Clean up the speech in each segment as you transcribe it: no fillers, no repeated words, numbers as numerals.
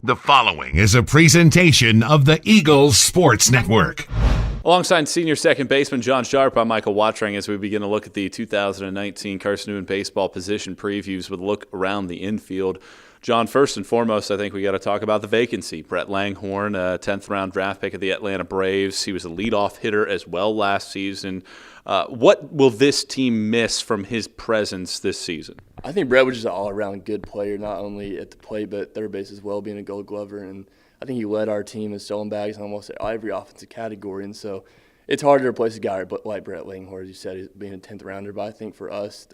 The following is a presentation of the Eagles Sports Network. Alongside senior second baseman John Sharpe, I'm Michael Watring as we begin to look at the 2019 Carson-Newman baseball position previews with a look around the infield. John, first and foremost, I think we got to talk about the vacancy. Brett Langhorne, a 10th-round draft pick of the Atlanta Braves. He was a leadoff hitter as well last season. What will this team miss from his presence this season? I think Brett was just an all-around good player, not only at the plate but at third base as well, being a Gold Glover. And I think he led our team in stolen bags in almost every offensive category. And so it's hard to replace a guy like Brett Langhorne, as you said, being a 10th rounder. But I think for us,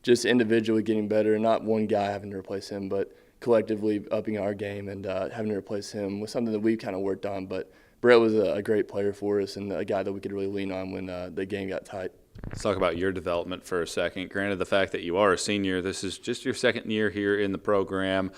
just individually getting better, not one guy having to replace him, but collectively upping our game and having to replace him was something that we kind of worked on. But Brett was a great player for us and a guy that we could really lean on when the game got tight. Let's talk about your development for a second. Granted, the fact that you are a senior, this is just your second year here in the program.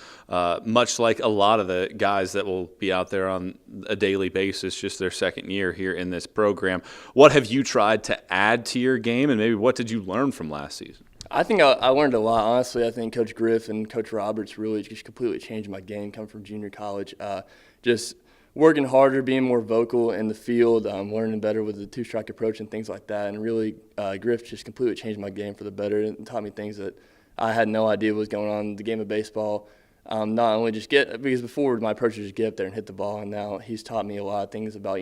Much like a lot of the guys that will be out there on a daily basis, just their second year here in this program. What have you tried to add to your game, and maybe what did you learn from last season? I think I learned a lot. Honestly, I think Coach Griff and Coach Roberts really just completely changed my game coming from junior college. Just working harder, being more vocal in the field, learning better with the two-strike approach and things like that. And really, Griff just completely changed my game for the better and taught me things that I had no idea was going on in the game of baseball. Not only just because before my approach was just get up there and hit the ball, and now he's taught me a lot of things about,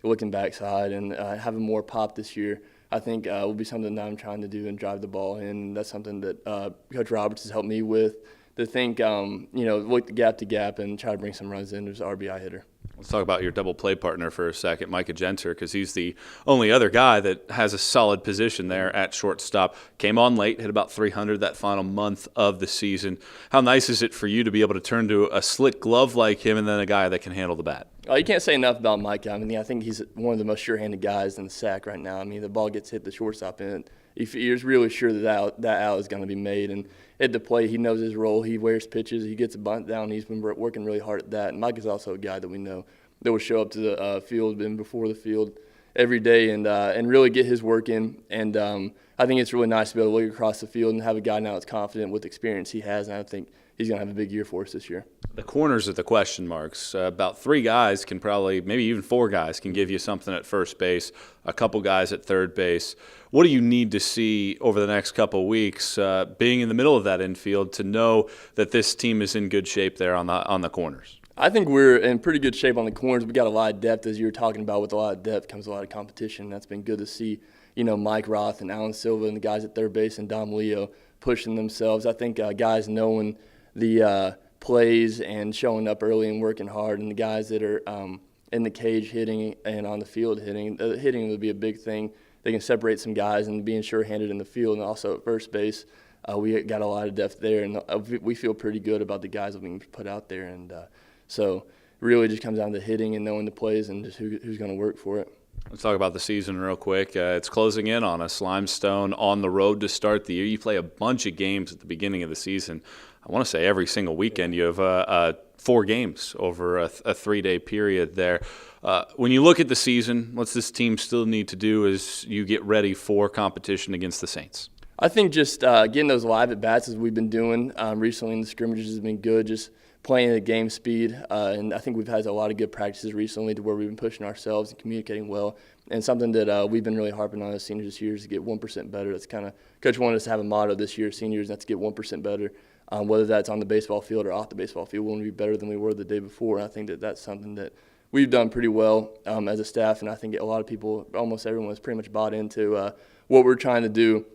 looking backside and having more pop this year. I think will be something that I'm trying to do and drive the ball in. That's something that Coach Roberts has helped me with, to think, look gap to gap and try to bring some runs in as an RBI hitter. Let's talk about your double play partner for a second, Micah Genter, because he's the only other guy that has a solid position there at shortstop. Came on late, hit about 300 that final month of the season. How nice is it for you to be able to turn to a slick glove like him and then a guy that can handle the bat? You can't say enough about Micah. I think he's one of the most sure-handed guys in the sack right now. The ball gets hit the shortstop, and he's really sure that out is going to be made. And at the plate, he knows his role. He wears pitches. He gets a bunt down. He's been working really hard at that. And Micah's also a guy that we know that will show up to the field and before the field every day and really get his work in. And I think it's really nice to be able to look across the field and have a guy now that's confident with the experience he has. And I think he's going to have a big year for us this year. The corners are the question marks. About three guys can probably, maybe even four guys can give you something at first base, a couple guys at third base. What do you need to see over the next couple of weeks, being in the middle of that infield, to know that this team is in good shape there on the corners? I think we're in pretty good shape on the corners. We got a lot of depth, as you were talking about. With a lot of depth comes a lot of competition. That's been good to see. Mike Roth and Alan Silva and the guys at third base and Dom Leo pushing themselves. I think guys knowing the plays and showing up early and working hard, and the guys that are in the cage hitting and on the field hitting. Hitting will be a big thing. They can separate some guys and being sure-handed in the field, and also at first base. We got a lot of depth there, and we feel pretty good about the guys that we can put out there. And so it really just comes down to hitting and knowing the plays and just who's going to work for it. Let's talk about the season real quick. It's closing in on us. Limestone on the road to start the year. You play a bunch of games at the beginning of the season. I want to say every single weekend you have 4 games over a 3-day period there. When you look at the season, what's this team still need to do as you get ready for competition against the Saints? I think just getting those live at-bats as we've been doing recently in the scrimmages has been good, just playing at game speed. And I think we've had a lot of good practices recently to where we've been pushing ourselves and communicating well. And something that we've been really harping on as seniors this year is to get 1% better. That's kind of – Coach wanted us to have a motto this year, seniors, and that's to get 1% better. Whether that's on the baseball field or off the baseball field, we want to be better than we were the day before. And I think that that's something that we've done pretty well as a staff, and I think a lot of people, almost everyone, has pretty much bought into what we're trying to do.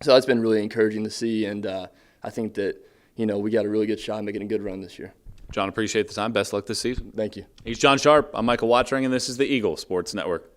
So that's been really encouraging to see, and I think that we got a really good shot at making a good run this year. John, appreciate the time. Best luck this season. Thank you. He's John Sharpe. I'm Michael Watring, and this is the Eagle Sports Network.